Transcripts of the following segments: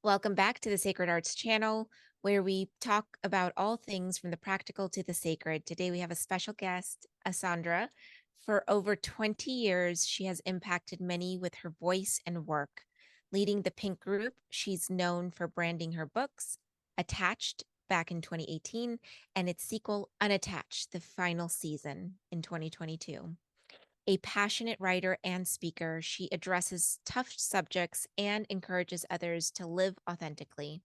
Welcome back to the Sacred Arts channel, where we talk about all things from the practical to the sacred. Today we have a special guest, Asandra. For over 20 years, she has impacted many with her voice and work. Leading the Pink Group, she's known for branding her books, Attached back in 2018, and its sequel, Unattached, the final season in 2022. A passionate writer and speaker, she addresses tough subjects and encourages others to live authentically.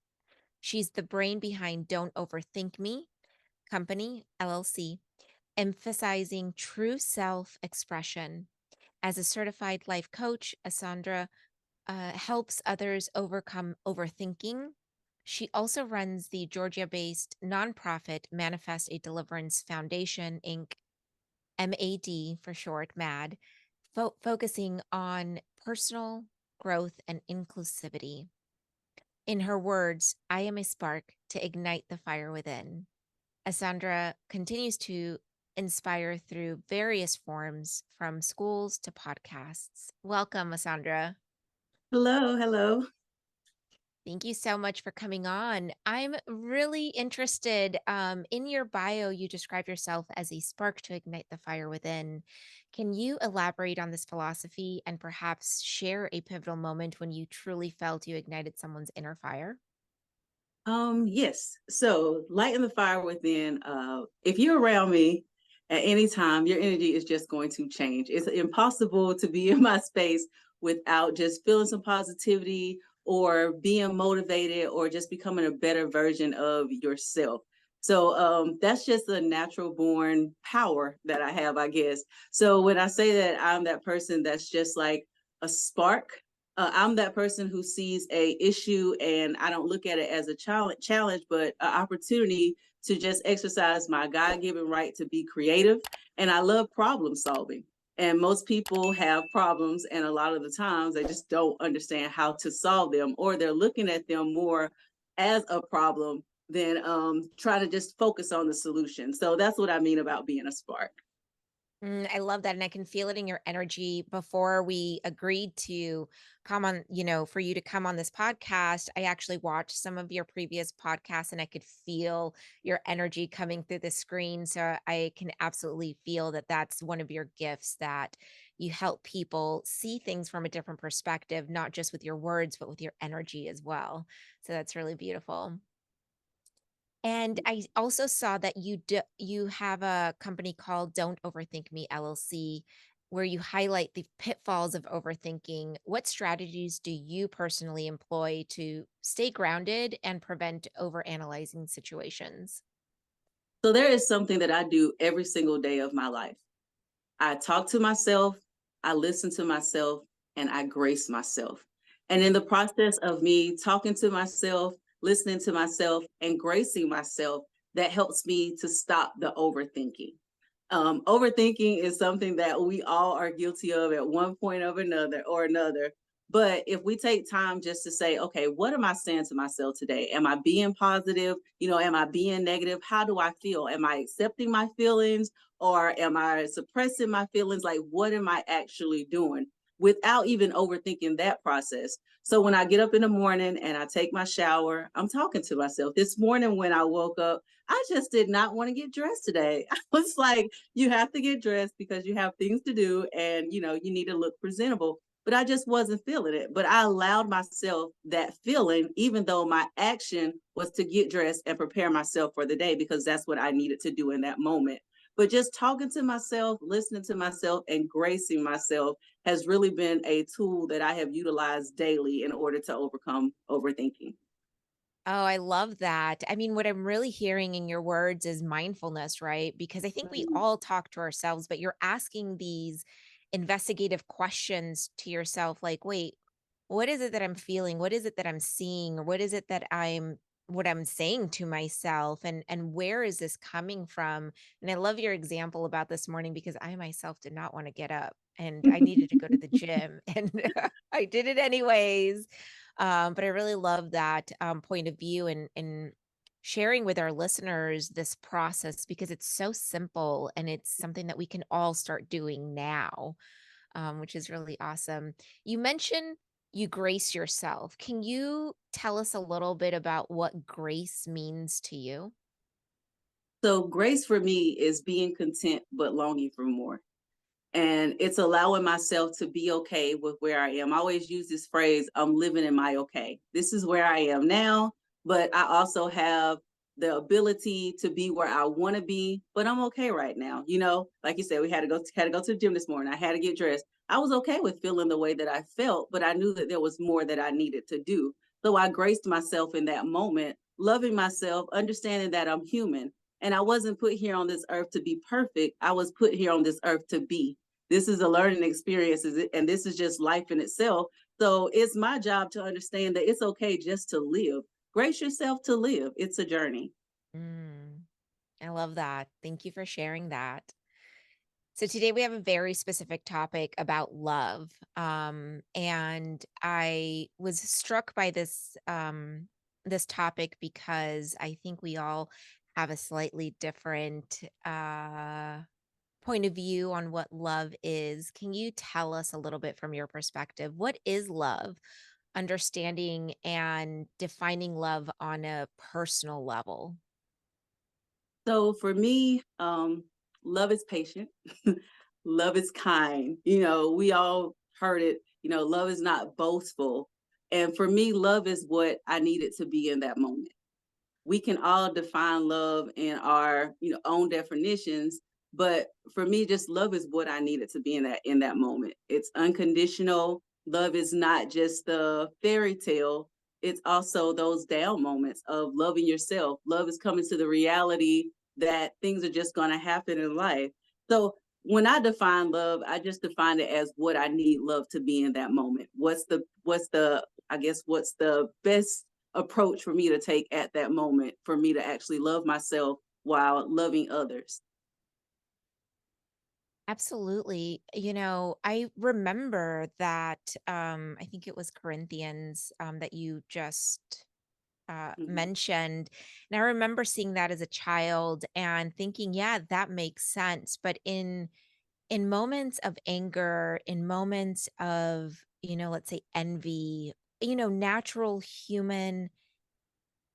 She's the brain behind Don't Overthink Me Company, LLC, emphasizing true self expression. As a certified life coach, Asandra helps others overcome overthinking. She also runs the Georgia based nonprofit Manifest a Deliverance Foundation, Inc., MAD for short, MAD, focusing on personal growth and inclusivity. In her words, I am a spark to ignite the fire within. Asandra continues to inspire through various forms, from schools to podcasts. Welcome, Asandra. Hello, hello. Thank you so much for coming on. I'm really interested. In your bio, you describe yourself as a spark to ignite the fire within. Can you elaborate on this philosophy and perhaps share a pivotal moment when you truly felt you ignited someone's inner fire? Yes. So lighting the fire within, if you're around me at any time, your energy is just going to change. It's impossible to be in my space without just feeling some positivity or being motivated or just becoming a better version of yourself. So that's just a natural born power that I have, I guess. So when I say that I'm that person that's just like a spark, I'm that person who sees a issue and I don't look at it as a challenge, but an opportunity to just exercise my God-given right to be creative. And I love problem solving. And most people have problems, and a lot of the times they just don't understand how to solve them, or they're looking at them more as a problem than try to just focus on the solution. So that's what I mean about being a spark. I love that. And I can feel it in your energy. Before we agreed to come on, for you to come on this podcast, I actually watched some of your previous podcasts and I could feel your energy coming through the screen. So I can absolutely feel that that's one of your gifts, that you help people see things from a different perspective, not just with your words, but with your energy as well. So that's really beautiful. And I also saw that you have a company called Don't Overthink Me LLC, where you highlight the pitfalls of overthinking. What strategies do you personally employ to stay grounded and prevent overanalyzing situations? So there is something that I do every single day of my life. I talk to myself, I listen to myself, and I grace myself. And in the process of me talking to myself, listening to myself, and gracing myself, that helps me to stop the overthinking. Overthinking is something that we all are guilty of at one point of another or another. But if we take time just to say, okay, what am I saying to myself today? Am I being positive? Am I being negative? How do I feel? Am I accepting my feelings or am I suppressing my feelings? Like, what am I actually doing without even overthinking that process? So when I get up in the morning and I take my shower, I'm talking to myself. This morning when I woke up, I just did not want to get dressed today. I was like, you have to get dressed because you have things to do and you need to look presentable, but I just wasn't feeling it. But I allowed myself that feeling, even though my action was to get dressed and prepare myself for the day, because that's what I needed to do in that moment. But just talking to myself, listening to myself, and gracing myself has really been a tool that I have utilized daily in order to overcome overthinking. Oh, I love that. I mean, what I'm really hearing in your words is mindfulness, right? Because I think we Mhm. all talk to ourselves, but you're asking these investigative questions to yourself like, wait, what is it that I'm feeling? What is it that I'm seeing? Or what is it that what I'm saying to myself, and where is this coming from? And I love your example about this morning, because I myself did not want to get up and I needed to go to the gym and I did it anyways. But I really love that point of view, and sharing with our listeners this process, because it's so simple and it's something that we can all start doing now, which is really awesome. You mentioned you grace yourself. Can you tell us a little bit about what grace means to you? So grace for me is being content but longing for more. And it's allowing myself to be okay with where I am. I always use this phrase, I'm living in my okay. This is where I am now, but I also have the ability to be where I want to be, but I'm okay right now. Like you said, we had to go to the gym this morning. I had to get dressed. I was okay with feeling the way that I felt, but I knew that there was more that I needed to do. So I graced myself in that moment, loving myself, understanding that I'm human. And I wasn't put here on this earth to be perfect. I was put here on this earth to be. This is a learning experience, and this is just life in itself. So it's my job to understand that it's okay just to live. Grace yourself to live. It's a journey. Mm, I love that. Thank you for sharing that. So today we have a very specific topic about love. And I was struck by this topic because I think we all have a slightly different point of view on what love is. Can you tell us a little bit from your perspective? What is love? Understanding and defining love on a personal level. So for me, love is patient. Love is kind. We all heard it. Love is not boastful. And for me, love is what I needed to be in that moment. We can all define love in our own definitions, but for me, just love is what I needed to be in that moment. It's unconditional. Love is not just the fairy tale. It's also those down moments of loving yourself. Love is coming to the reality that things are just going to happen in life. So when I define love, I just define it as what I need love to be in that moment. What's the best approach for me to take at that moment for me to actually love myself while loving others. Absolutely. I remember that I think it was Corinthians that you just Mhm. mentioned. And I remember seeing that as a child and thinking, yeah, that makes sense. But in moments of anger, in moments of, let's say envy, natural human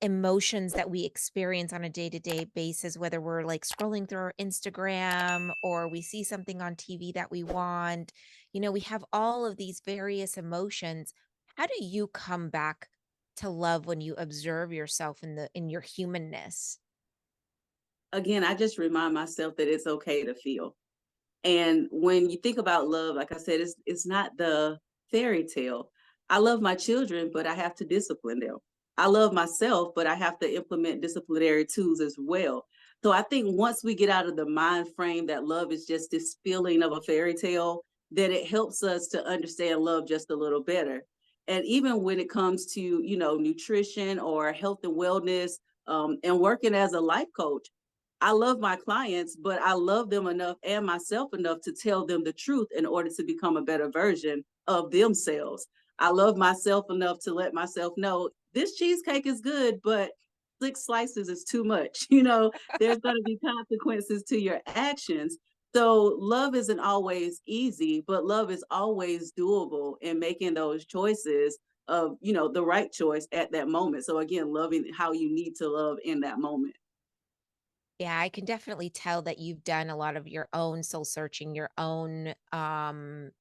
emotions that we experience on a day-to-day basis, whether we're like scrolling through our Instagram or we see something on TV that we want, we have all of these various emotions. How do you come back to love when you observe yourself in your humanness? Again, I just remind myself that it's okay to feel. And when you think about love, like I said, it's not the fairy tale. I love my children, but I have to discipline them. I love myself, but I have to implement disciplinary tools as well. So I think once we get out of the mind frame that love is just this feeling of a fairy tale, then it helps us to understand love just a little better. And even when it comes to, nutrition or health and wellness, and working as a life coach, I love my clients, but I love them enough and myself enough to tell them the truth in order to become a better version of themselves. I love myself enough to let myself know this cheesecake is good, but 6 slices is too much. There's going to be consequences to your actions. So love isn't always easy, but love is always doable in making those choices of, the right choice at that moment. So again, loving how you need to love in that moment. Yeah, I can definitely tell that you've done a lot of your own soul searching, your own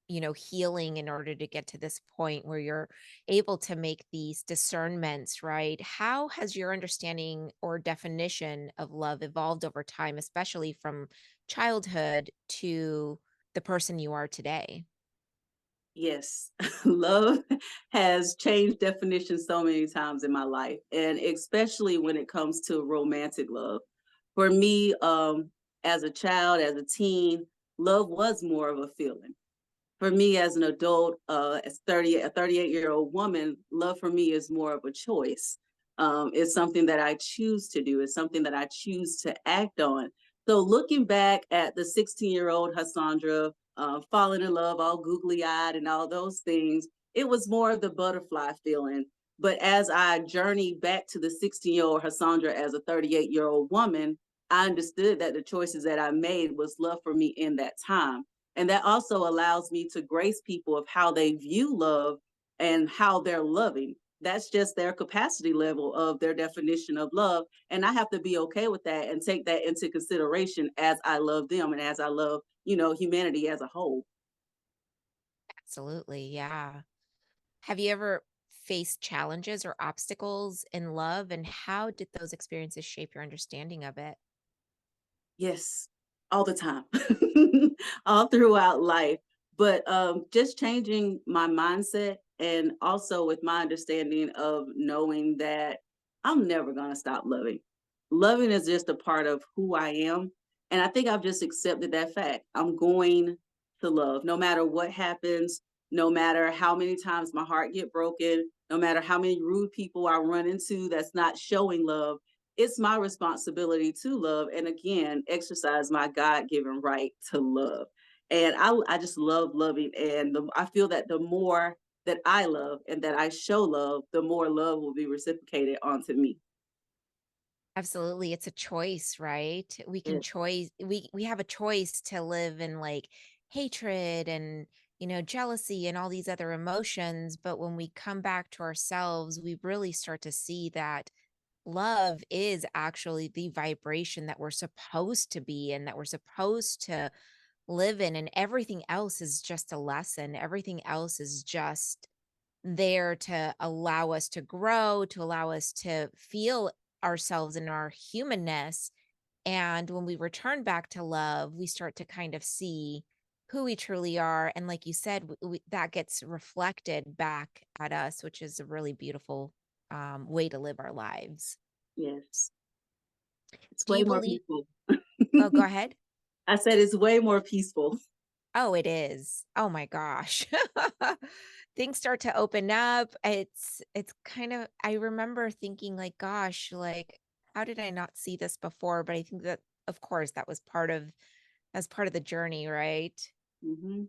healing in order to get to this point where you're able to make these discernments, right? How has your understanding or definition of love evolved over time, especially from childhood to the person you are today? Yes, love has changed definitions so many times in my life, and especially when it comes to romantic love. For me, as a child, as a teen, love was more of a feeling. For me, as an adult, a 38-year-old woman, love for me is more of a choice. It's something that I choose to do. It's something that I choose to act on. So looking back at the 16-year-old Hassandra, falling in love, all googly eyed and all those things, it was more of the butterfly feeling. But as I journeyed back to the 16-year-old Hassandra as a 38-year-old woman, I understood that the choices that I made was love for me in that time. And that also allows me to grace people of how they view love and how they're loving. That's just their capacity level of their definition of love. And I have to be okay with that and take that into consideration as I love them and as I love, humanity as a whole. Absolutely. Yeah. Have you ever faced challenges or obstacles in love, and how did those experiences shape your understanding of it? Yes, all the time, all throughout life. But just changing my mindset and also with my understanding of knowing that I'm never going to stop loving. Loving is just a part of who I am. And I think I've just accepted that fact. I'm going to love no matter what happens, no matter how many times my heart get broken, no matter how many rude people I run into that's not showing love. It's my responsibility to love and again exercise my god-given right to love. And I just love loving, and I feel that the more that I love and that I show love, the more love will be reciprocated onto me. Absolutely. It's a choice, right? We can Yes. choice we have a choice to live in like hatred and, jealousy and all these other emotions, but when we come back to ourselves, we really start to see that love is actually the vibration that we're supposed to be in, that we're supposed to live in, and everything else is just a lesson. Everything else is just there to allow us to grow, to allow us to feel ourselves in our humanness. And when we return back to love, we start to kind of see who we truly are. And like you said, that gets reflected back at us, which is a really beautiful way to live our lives. Yes, it's Do way you more believe? peaceful. Oh, go ahead. I said it's way more peaceful. Oh, it is. Oh my gosh. Things start to open up. It's kind of, I remember thinking like, gosh, like how did I not see this before? But I think that of course that was part of as part of the journey, right? Hmm.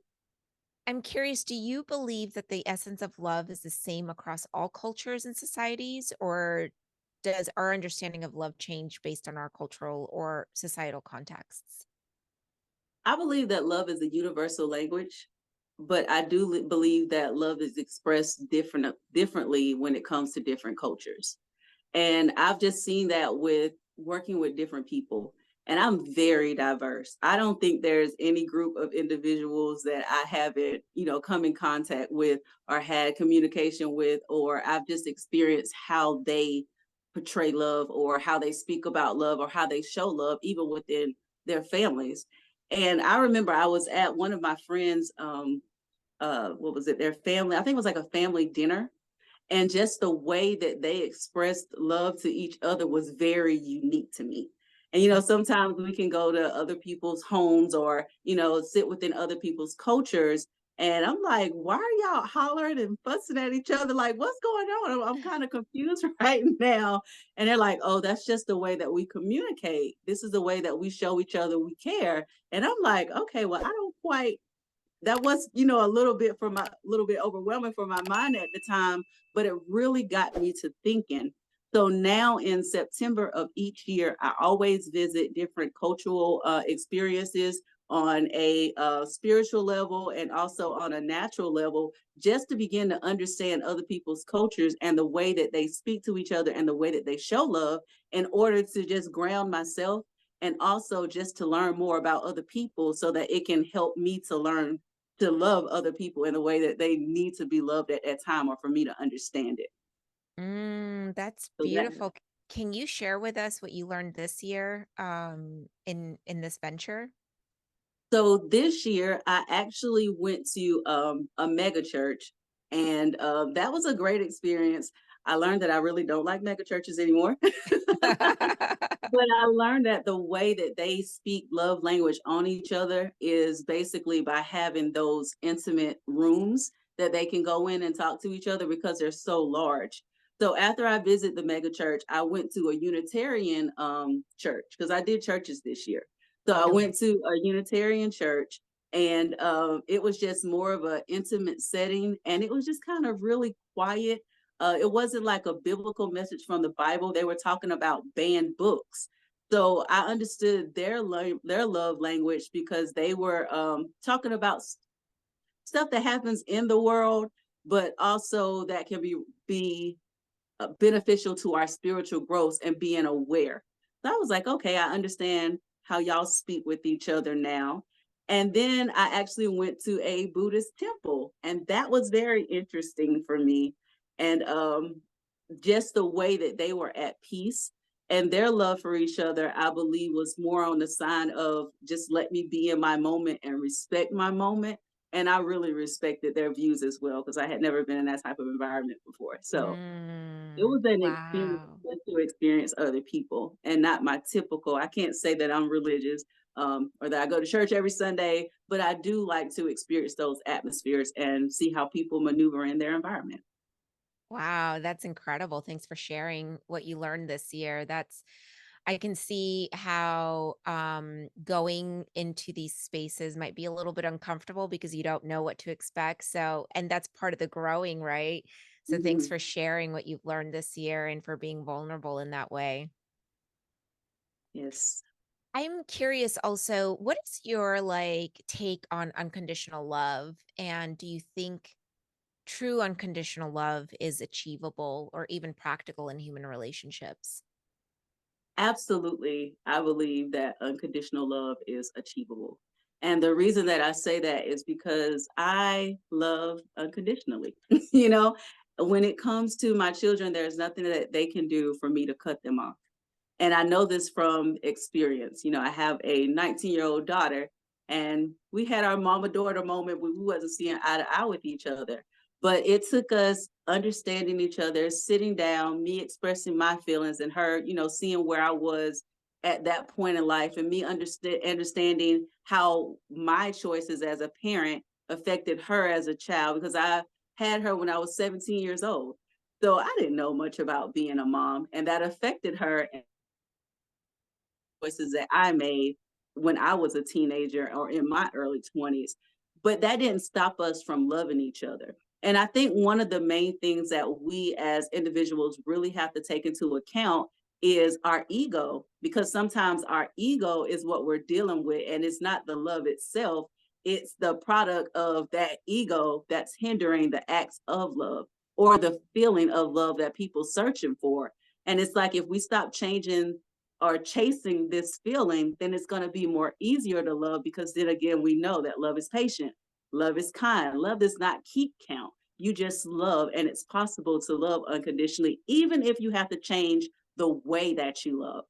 I'm curious, do you believe that the essence of love is the same across all cultures and societies, or does our understanding of love change based on our cultural or societal contexts? I believe that love is a universal language, but I do believe that love is expressed differently when it comes to different cultures. And I've just seen that with working with different people. And I'm very diverse. I don't think there's any group of individuals that I haven't, come in contact with or had communication with, or I've just experienced how they portray love or how they speak about love or how they show love, even within their families. And I remember I was at one of my friends, what was it, their family, I think it was like a family dinner, and just the way that they expressed love to each other was very unique to me. And sometimes we can go to other people's homes or sit within other people's cultures, and I'm like, why are y'all hollering and fussing at each other? Like, what's going on? I'm kind of confused right now. And they're like, oh, that's just the way that we communicate. This is the way that we show each other we care. And I'm like, okay, well, I don't quite, that was a little bit overwhelming for my mind at the time, but it really got me to thinking. So now in September of each year I always visit different cultural experiences on a spiritual level and also on a natural level, just to begin to understand other people's cultures and the way that they speak to each other and the way that they show love, in order to just ground myself and also just to learn more about other people so that it can help me to learn to love other people in the way that they need to be loved at that time, or for me to understand it. That's So that beautiful. Can you share with us what you learned this year in this venture? so this year I actually went to a mega church, and that was a great experience. I learned that I really don't like mega churches anymore. But I learned that the way that they speak love language on each other is basically by having those intimate rooms that they can go in and talk to each other because they're so large. So after I visit the mega church, I went to a Unitarian church because I did churches this year. So I Okay. went to a Unitarian church, and it was just more of an intimate setting, and it was just kind of really quiet. It wasn't like a biblical message from the Bible. They were talking about banned books. So I understood their love language because they were talking about stuff that happens in the world, but also that can be beneficial to our spiritual growth and being aware. So I was like, okay, I understand how y'all speak with each other now. And then I actually went to a Buddhist temple, and that was very interesting for me. And just the way that they were at peace and their love for each other, I believe, was more on the sign of just let me be in my moment and respect my moment. And I really respected their views as well because I had never been in that type of environment before. So it Mm, was an experience wow. just to experience other people and not my typical. I can't say that I'm religious or that I go to church every Sunday, but I do like to experience those atmospheres and see how people maneuver in their environment. Wow, that's incredible. Thanks for sharing what you learned this year. I can see how going into these spaces might be a little bit uncomfortable because you don't know what to expect. So, and that's part of the growing, right? So, thanks Mhm. for sharing what you've learned this year and for being vulnerable in that way. Yes. I'm curious also, what is your like take on unconditional love? And do you think true unconditional love is achievable or even practical in human relationships? Absolutely. I believe that unconditional love is achievable. And the reason that I say that is because I love unconditionally. You know, when it comes to my children, there's nothing that they can do for me to cut them off. And I know this from experience. You know, I have a 19-year-old daughter, and we had our mama daughter moment when we wasn't seeing eye to eye with each other. But it took us understanding each other, sitting down, me expressing my feelings, and her, seeing where I was at that point in life, and me understanding how my choices as a parent affected her as a child, because I had her when I was 17 years old. So I didn't know much about being a mom, and that affected her choices that I made when I was a teenager or in my early 20s. But that didn't stop us from loving each other. And I think one of the main things that we as individuals really have to take into account is our ego, because sometimes our ego is what we're dealing with, and it's not the love itself. It's the product of that ego that's hindering the acts of love or the feeling of love that people searching for. And it's like if we stop changing or chasing this feeling, then it's going to be more easier to love, because then again, we know that love is patient, love is kind, love does not keep count. You just love, and it's possible to love unconditionally, even if you have to change the way that you love.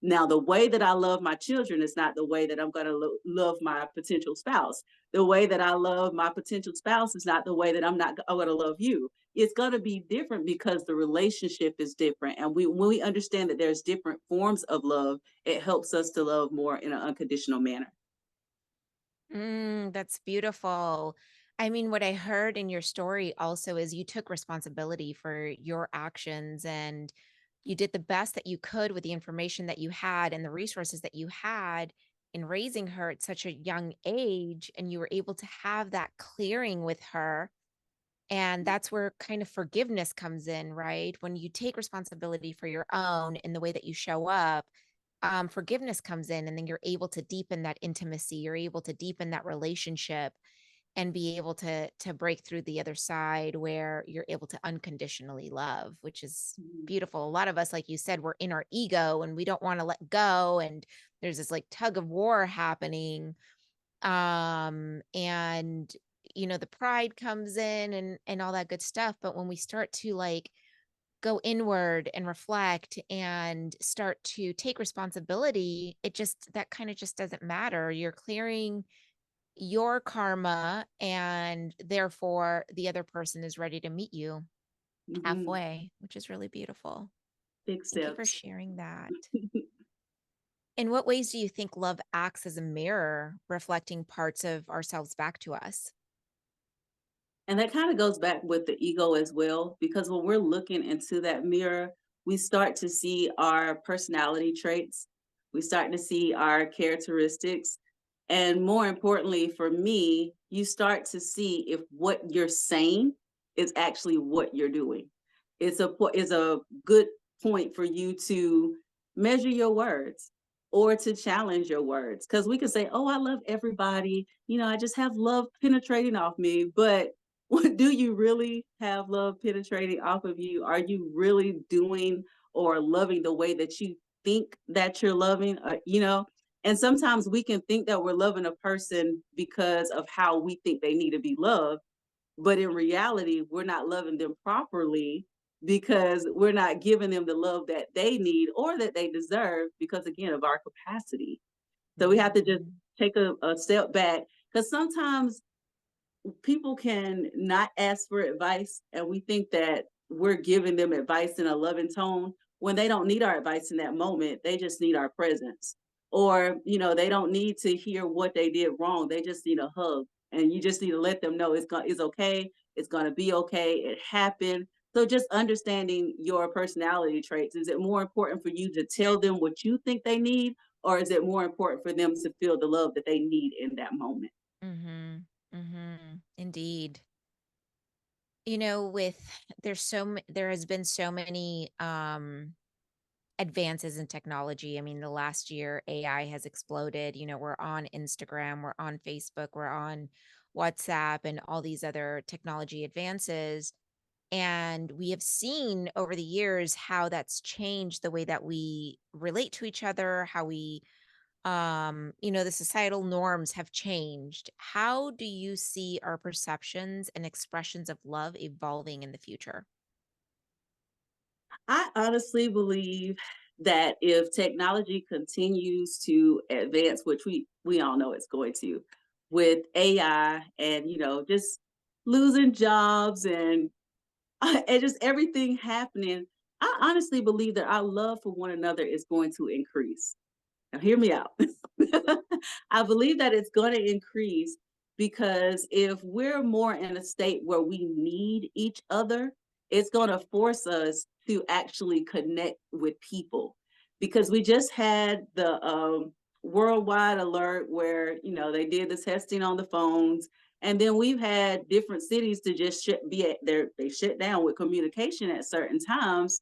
Now, the way that I love my children is not the way that I'm going to love my potential spouse. The way that I love my potential spouse is not the way that I'm going to love you. It's going to be different because the relationship is different. And when we understand that there's different forms of love, it helps us to love more in an unconditional manner. That's beautiful. I mean, what I heard in your story also is you took responsibility for your actions and you did the best that you could with the information that you had and the resources that you had in raising her at such a young age. And you were able to have that clearing with her. And that's where kind of forgiveness comes in, right? When you take responsibility for your own in the way that you show up, forgiveness comes in, and then you're able to deepen that intimacy. You're able to deepen that relationship and be able to break through the other side where you're able to unconditionally love, which is Mhm. beautiful. A lot of us, like you said, we're in our ego and we don't want to let go. And there's this like tug of war happening. And the pride comes in and all that good stuff. But when we start to like go inward and reflect and start to take responsibility, that kind of just doesn't matter. You're clearing your karma, and therefore the other person is ready to meet you Mhm. halfway, which is really beautiful. Big Thank you for steps. sharing that. In what ways do you think love acts as a mirror, reflecting parts of ourselves back to us? And that kind of goes back with the ego as well, because when we're looking into that mirror, we start to see our personality traits, we start to see our characteristics. And more importantly, for me, you start to see if what you're saying is actually what you're doing. Is a good point for you to measure your words or to challenge your words. Because we can say, oh, I love everybody, I just have love penetrating off me. But do you really have love penetrating off of you? Are you really doing or loving the way that you think that you're loving? And sometimes we can think that we're loving a person because of how we think they need to be loved, but in reality, we're not loving them properly because we're not giving them the love that they need or that they deserve because, again, of our capacity. So we have to just Mhm. take a step back because sometimes people can not ask for advice, and we think that we're giving them advice in a loving tone when they don't need our advice in that moment. They just need our presence. Or, they don't need to hear what they did wrong. They just need a hug. And you just need to let them know it's okay. It's going to be okay. It happened. So just understanding your personality traits. Is it more important for you to tell them what you think they need, or is it more important for them to feel the love that they need in that moment? Mhm. Mhm. Indeed. With there has been so many advances in technology. I mean, the last year AI has exploded. We're on Instagram, we're on Facebook, we're on WhatsApp and all these other technology advances. And we have seen over the years how that's changed the way that we relate to each other, how the societal norms have changed. How do you see our perceptions and expressions of love evolving in the future? I honestly believe that if technology continues to advance, which we all know it's going to, with AI and just losing jobs and and just everything happening, I honestly believe that our love for one another is going to increase. Now, hear me out. I believe that it's going to increase because if we're more in a state where we need each other, it's going to force us to actually connect with people. Because we just had the worldwide alert where they did the testing on the phones, and then we've had different cities to just be at their they shut down with communication at certain times.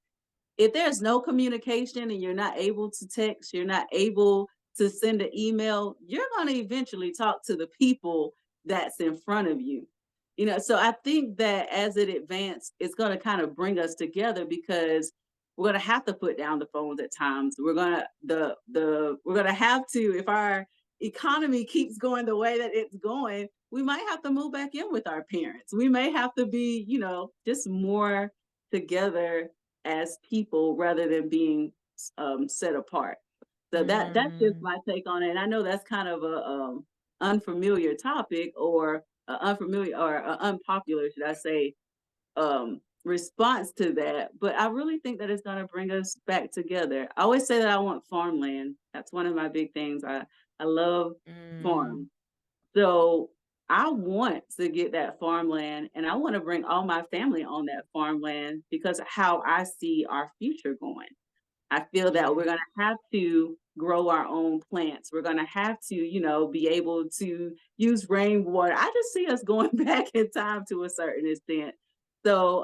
If there's no communication and you're not able to text, you're not able to send an email, you're going to eventually talk to the people that's in front of you. So I think that as it advances, it's going to kind of bring us together because we're going to have to put down the phones at times. We're going to we're going to have to, if our economy keeps going the way that it's going, we might have to move back in with our parents. We may have to be, just more together as people rather than being set apart. So that's just Mm, my take on it. And I know that's kind of a unfamiliar topic, or unfamiliar or unpopular, should I say, response to that. But I really think that it's going to bring us back together. I always say that I want farmland. That's one of my big things. I love mm, farm. So I want to get that farmland, and I want to bring all my family on that farmland because of how I see our future going. I feel that yeah. we're going to have to grow our own plants. We're going to have to, be able to use rainwater. I just see us going back in time to a certain extent. So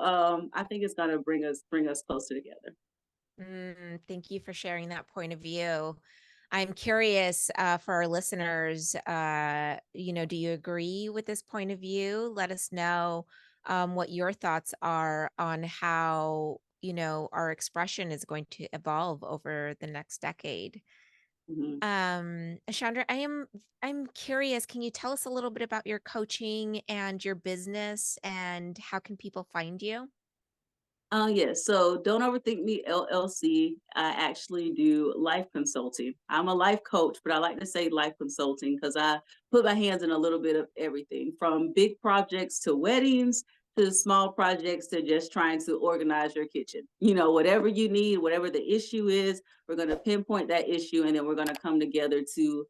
I think it's going to bring us closer together. Thank you for sharing that point of view. I'm curious for our listeners, do you agree with this point of view? Let us know what your thoughts are on how, our expression is going to evolve over the next decade. Mhm. Chandra, I'm curious, can you tell us a little bit about your coaching and your business and how can people find you? Yes. So Don't Overthink Me LLC. I actually do life consulting. I'm a life coach, but I like to say life consulting because I put my hands in a little bit of everything from big projects to weddings to small projects to just trying to organize your kitchen. Whatever you need, whatever the issue is, we're going to pinpoint that issue and then we're going to come together to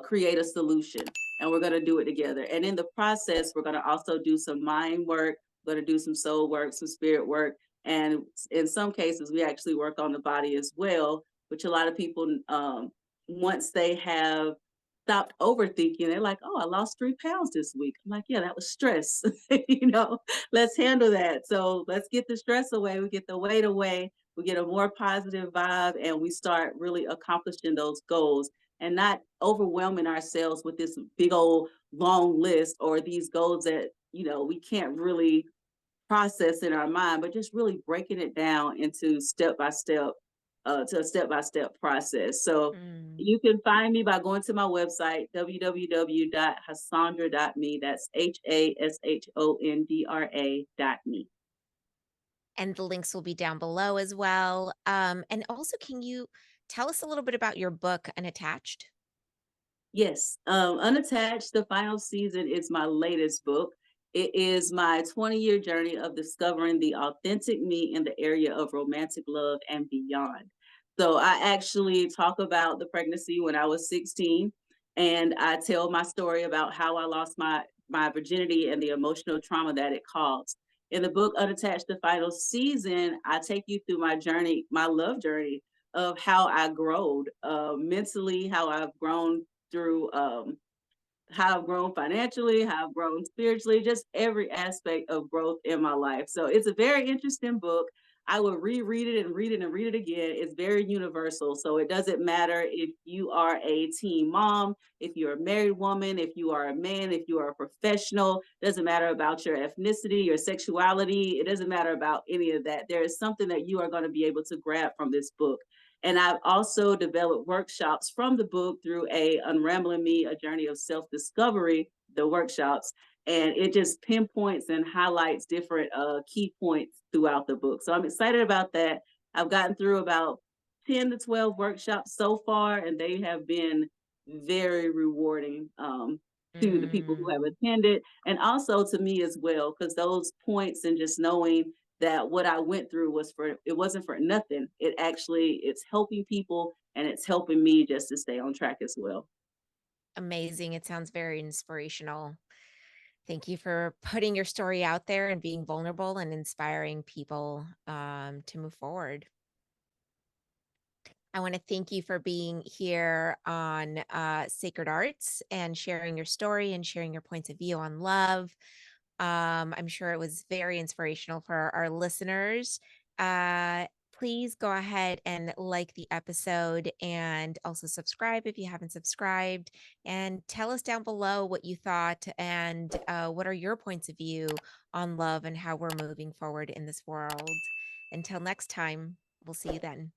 create a solution, and we're going to do it together. And in the process, we're going to also do some mind work. We're going to do some soul work, some spirit work, and in some cases, we actually work on the body as well, which a lot of people, once they have stopped overthinking, they're like, oh, I lost 3 pounds this week. I'm like, yeah, that was stress. Let's handle that. So let's get the stress away. We get the weight away. We get a more positive vibe, and we start really accomplishing those goals and not overwhelming ourselves with this big old long list or these goals that we can't really process in our mind, but just really breaking it down into step by step, to a step by step process. So Mm. you can find me by going to my website, www.hashondra.me. That's HASHONDRA.me. And the links will be down below as well. And also, can you tell us a little bit about your book, Unattached? Yes, Unattached, the final season is my latest book. It is my 20-year journey of discovering the authentic me in the area of romantic love and beyond. So I actually talk about the pregnancy when I was 16, and I tell my story about how I lost my virginity and the emotional trauma that it caused. In the book Unattached, the final season, I take you through my journey, my love journey of how I growed mentally, how I've grown through how I've grown financially, how I've grown spiritually, just every aspect of growth in my life. So it's a very interesting book. I would reread it and read it and read it again. It's very universal. So it doesn't matter if you are a teen mom, if you're a married woman, if you are a man, if you are a professional, it doesn't matter about your ethnicity, your sexuality. It doesn't matter about any of that. There is something that you are going to be able to grab from this book. And I've also developed workshops from the book through Unrambling Me, a journey of self-discovery, the workshops. And it just pinpoints and highlights different key points throughout the book. So I'm excited about that. I've gotten through about 10 to 12 workshops so far, and they have been very rewarding to the people who have Mm, attended, and also to me as well, because those points and just knowing that what I went through it wasn't for nothing. It's helping people and it's helping me just to stay on track as well. amazing. It sounds very inspirational. Thank you for putting your story out there and being vulnerable and inspiring people to move forward. I want to thank you for being here on Sacred Arts and sharing your story and sharing your points of view on love. I'm sure it was very inspirational for our listeners. Uh, Please go ahead and like the episode and also subscribe if you haven't subscribed. And tell us down below what you thought and what are your points of view on love and how we're moving forward in this world. Until next time, we'll see you then.